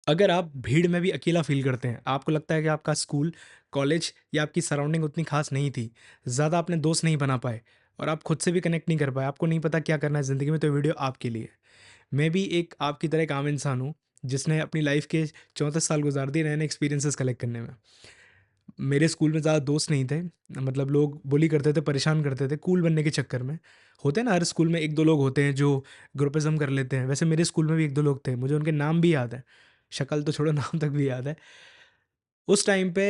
अगर आप भीड़ में भी अकेला फ़ील करते हैं, आपको लगता है कि आपका स्कूल, कॉलेज या आपकी सराउंडिंग उतनी ख़ास नहीं थी, ज़्यादा आपने दोस्त नहीं बना पाए और आप खुद से भी कनेक्ट नहीं कर पाए, आपको नहीं पता क्या करना है ज़िंदगी में, तो ये वीडियो आपके लिए है। मैं भी एक आपकी तरह एक आम इंसान हूँ, जिसने अपनी लाइफ़ के 34 साल गुज़ार दिए नए-नए एक्सपीरियंसेस कलेक्ट करने में। मेरे स्कूल में ज़्यादा दोस्त नहीं थे, मतलब लोग बुली करते थे, परेशान करते थे, कूल बनने के चक्कर में। होते हैं ना हर स्कूल में 1-2 लोग होते हैं जो ग्रुपिज़्म कर लेते हैं, वैसे मेरे स्कूल में भी 1-2 लोग थे, मुझे उनके नाम भी याद है। शक्ल तो छोड़ो नाम तक भी याद है। उस टाइम पे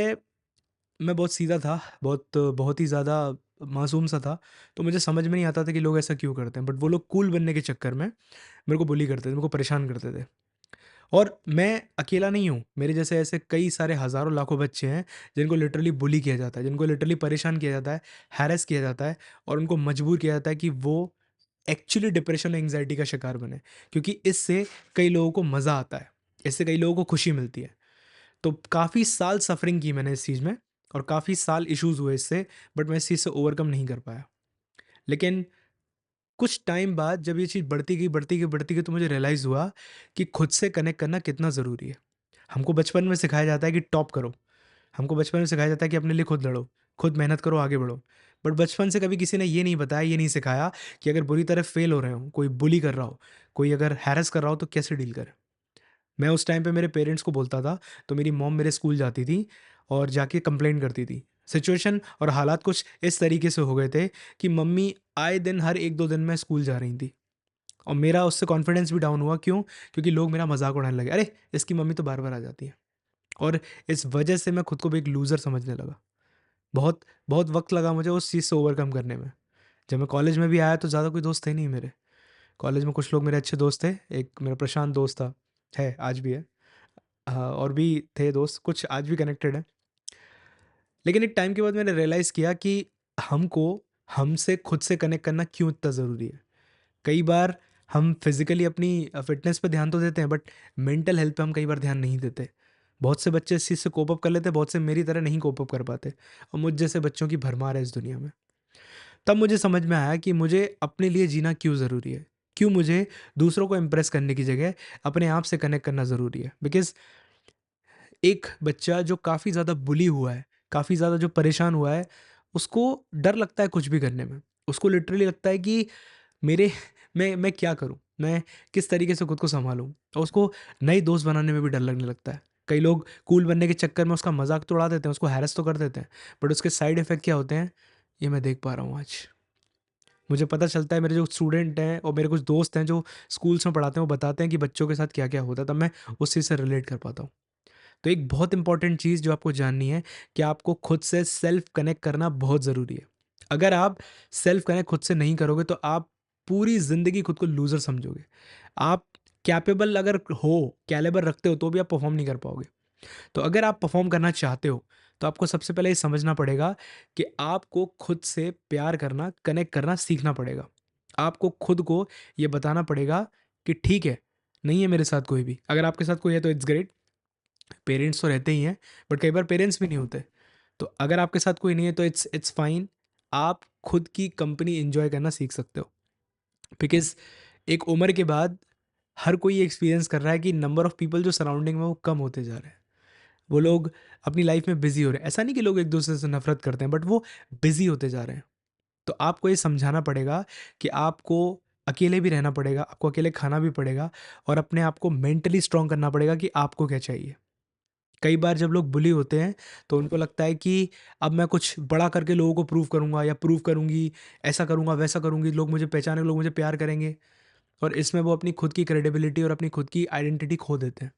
मैं बहुत सीधा था, बहुत ही ज़्यादा मासूम सा था, तो मुझे समझ में नहीं आता था कि लोग ऐसा क्यों करते हैं, बट वो लोग कूल बनने के चक्कर में मेरे को बुली करते थे, मेरे को परेशान करते थे। और मैं अकेला नहीं हूँ, मेरे जैसे ऐसे कई सारे हज़ारों लाखों बच्चे हैं, जिनको लिटरली बुली किया जाता है, जिनको लिटरली परेशान किया जाता है, हैरेस किया जाता है और उनको मजबूर किया जाता है कि वो एक्चुअली डिप्रेशन और एंग्ज़ायटी का शिकार बने, क्योंकि इससे कई लोगों को मज़ा आता है, इससे कई लोगों को खुशी मिलती है। तो काफ़ी साल सफ़रिंग की मैंने इस चीज़ में और काफ़ी साल इश्यूज़ हुए इससे, बट मैं इस चीज़ से ओवरकम नहीं कर पाया। लेकिन कुछ टाइम बाद जब ये चीज़ बढ़ती गई तो मुझे रियलाइज़ हुआ कि खुद से कनेक्ट करना कितना ज़रूरी है। हमको बचपन में सिखाया जाता है कि टॉप करो, हमको बचपन में सिखाया जाता है कि अपने लिए खुद लड़ो, खुद मेहनत करो, आगे बढ़ो। बट बचपन से कभी किसी ने ये नहीं बताया, ये नहीं सिखाया कि अगर बुरी तरह फ़ेल हो रहे हो, कोई बुली कर रहा हो, कोई अगर हैरेस कर रहा हो तो कैसे डील करें। मैं उस टाइम पे मेरे पेरेंट्स को बोलता था, तो मेरी मॉम मेरे स्कूल जाती थी और जाके कंप्लेंट करती थी। सिचुएशन और हालात कुछ इस तरीके से हो गए थे कि मम्मी आए दिन हर 1-2 दिन में स्कूल जा रही थी और मेरा उससे कॉन्फिडेंस भी डाउन हुआ, क्यों? क्योंकि लोग मेरा मज़ाक उड़ाने लगे, "अरे! इसकी मम्मी तो बार-बार आ जाती है।" और इस वजह से मैं खुद को भी एक लूज़र समझने लगा। बहुत बहुत वक़्त लगा मुझे उस चीज़ से ओवरकम करने में। जब मैं कॉलेज में भी आया तो ज़्यादा कोई दोस्त थे नहीं मेरे। कॉलेज में कुछ लोग मेरे अच्छे दोस्त थे, एक मेरा प्रशांत दोस्त था, है आज भी है। और भी थे दोस्त, कुछ आज भी कनेक्टेड हैं। लेकिन एक टाइम के बाद मैंने रियलाइज़ किया कि हमको हमसे खुद से कनेक्ट करना क्यों इतना ज़रूरी है। कई बार हम फिज़िकली अपनी फ़िटनेस पे ध्यान तो देते हैं, बट मेंटल हेल्थ पे हम कई बार ध्यान नहीं देते। बहुत से बच्चे इस चीज़ से कोप अप कर लेते हैं, बहुत से मेरी तरह नहीं कोप अप कर पाते और मुझ जैसे बच्चों की भरमार है इस दुनिया में। तब मुझे समझ में आया कि मुझे अपने लिए जीना क्यों ज़रूरी है। क्यों मुझे दूसरों को इम्प्रेस करने की जगह अपने आप से कनेक्ट करना ज़रूरी है। बिकॉज़ एक बच्चा जो काफ़ी ज़्यादा बुली हुआ है, काफ़ी ज़्यादा जो परेशान हुआ है, उसको डर लगता है कुछ भी करने में। उसको लिटरली लगता है कि मेरे मैं क्या करूँ? मैं किस तरीके से खुद को सँभालूँ? और उसको नए दोस्त बनाने में भी डर लगने लगता है। कई लोग कूल बनने के चक्कर में उसका मज़ाक तो उड़ा देते हैं, उसको हैरेस तो कर देते हैं, बट उसके साइड इफ़ेक्ट क्या होते हैं, ये मैं देख पा रहा हूँ आज। मुझे पता चलता है, मेरे जो स्टूडेंट हैं और मेरे कुछ दोस्त हैं जो स्कूल्स में पढ़ाते हैं, वो बताते हैं कि बच्चों के साथ क्या-क्या होता है, तब मैं उस चीज़ से रिलेट कर पाता हूँ। तो एक बहुत इंपॉर्टेंट चीज़ जो आपको जाननी है कि आपको खुद से सेल्फ कनेक्ट करना बहुत ज़रूरी है। अगर आप सेल्फ कनेक्ट खुद से नहीं करोगे तो आप पूरी ज़िंदगी खुद को लूज़र समझोगे। आप कैपेबल अगर हो, कैलिबर रखते हो तो भी आप परफ़ॉर्म नहीं कर पाओगे। तो अगर आप परफ़ॉर्म करना चाहते हो, तो आपको सबसे पहले ये समझना पड़ेगा कि आपको खुद से प्यार करना, कनेक्ट करना सीखना पड़ेगा। आपको खुद को ये बताना पड़ेगा कि ठीक है, नहीं है मेरे साथ कोई भी। अगर आपके साथ कोई है तो इट्स ग्रेट, पेरेंट्स तो रहते ही हैं, बट कई बार पेरेंट्स भी नहीं होते। तो अगर आपके साथ कोई नहीं है तो इट्स इट्स फाइन, आप खुद की कंपनी एन्जॉय करना सीख सकते हो। बिकॉज़ एक उम्र के बाद हर कोई ये एक्सपीरियंस कर रहा है कि नंबर ऑफ पीपल जो सराउंडिंग में वो कम होते जा रहे हैं। वो लोग अपनी लाइफ में बिज़ी हो रहे हैं। ऐसा नहीं कि लोग एक-दूसरे से नफ़रत करते हैं, बट वो बिज़ी होते जा रहे हैं। तो आपको ये समझाना पड़ेगा कि आपको अकेले भी रहना पड़ेगा, आपको अकेले खाना भी पड़ेगा और अपने आप को मेंटली स्ट्रॉन्ग करना पड़ेगा कि आपको क्या चाहिए। कई बार जब लोग बुली होते हैं, तो उनको लगता है कि अब मैं कुछ बड़ा करके लोगों को प्रूव करूँगा या प्रूव करूँगी, ऐसा करूँगा, वैसा करूँगी, लोग मुझे पहचानेंगे, लोग मुझे प्यार करेंगे और इसमें वो अपनी खुद की क्रेडिबिलिटी और अपनी खुद की आइडेंटिटी खो देते हैं।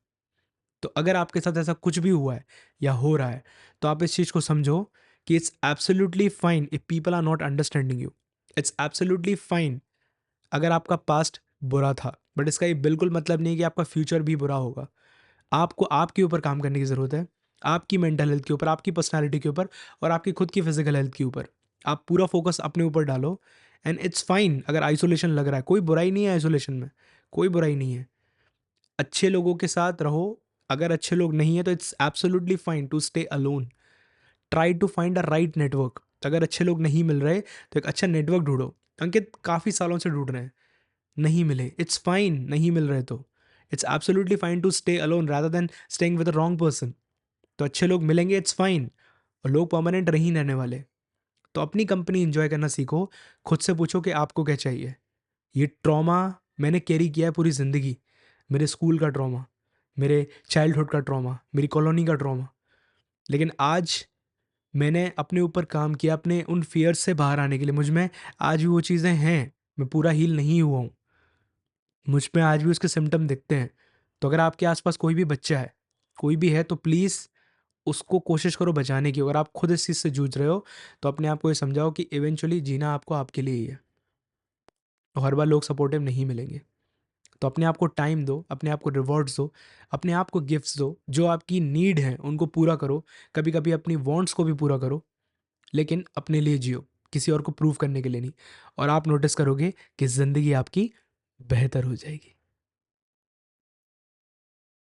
तो अगर आपके साथ ऐसा कुछ भी हुआ है या हो रहा है, तो आप इस चीज़ को समझो कि it's absolutely fine if people are not understanding you. It's absolutely fine अगर आपका पास्ट बुरा था, बट इसका ये बिल्कुल मतलब नहीं है कि आपका फ्यूचर भी बुरा होगा। आपको आपके ऊपर काम करने की ज़रूरत है, आपकी मेंटल हेल्थ के ऊपर, आपकी पर्सनैलिटी के ऊपर और आपकी खुद की फिज़िकल हेल्थ के ऊपर। आप पूरा फ़ोकस अपने ऊपर डालो एंड इट्स फाइन अगर आइसोलेशन लग रहा है, कोई बुराई नहीं है आइसोलेशन में, कोई बुराई नहीं है। अच्छे लोगों के साथ रहो, अगर अच्छे लोग नहीं हैं तो it's absolutely fine to stay alone. Try to find a right network. अगर अच्छे लोग नहीं मिल रहे, तो एक अच्छा नेटवर्क ढूँढो। अंकित काफ़ी सालों से ढूँढ रहे हैं, नहीं मिले, इट्स फाइन नहीं मिल रहे तो। It's absolutely fine to stay alone rather than staying with the wrong person. तो अच्छे लोग मिलेंगे, इट्स फाइन, और लोग परमानेंट नहीं रहने वाले। तो अपनी कंपनी एंजॉय करना सीखो। खुद से पूछो कि आपको क्या चाहिए। ये ट्रॉमा मैंने कैरी किया है पूरी ज़िंदगी। मेरे स्कूल का ट्रॉमा, मेरे चाइल्डहुड का ट्रॉमा, मेरी कॉलोनी का ट्रॉमा। लेकिन आज मैंने अपने ऊपर काम किया अपने उन फ़ियर्स से बाहर आने के लिए। मुझ में आज भी वो चीज़ें हैं, मैं पूरा हील नहीं हुआ हूँ। मुझ में आज भी उसके सिम्पटम दिखते हैं। तो अगर आपके आस-पास कोई भी बच्चा है, कोई भी है, तो प्लीज़ उसको कोशिश करो बचाने की। अगर आप खुद इस चीज़ से जूझ रहे हो, तो अपने आप को ये समझाओ कि इवेंचुअली जीना आपको आपके लिए ही है। और हर बार लोग सपोर्टिव नहीं मिलेंगे। तो अपने आप को टाइम दो, अपने आप को रिवॉर्ड्स दो, अपने आप को गिफ्ट्स दो, जो आपकी नीड है उनको पूरा करो। कभी-कभी अपनी वांट्स को भी पूरा करो, लेकिन अपने लिए जियो, किसी और को प्रूव करने के लिए नहीं। और आप नोटिस करोगे कि ज़िंदगी आपकी बेहतर हो जाएगी।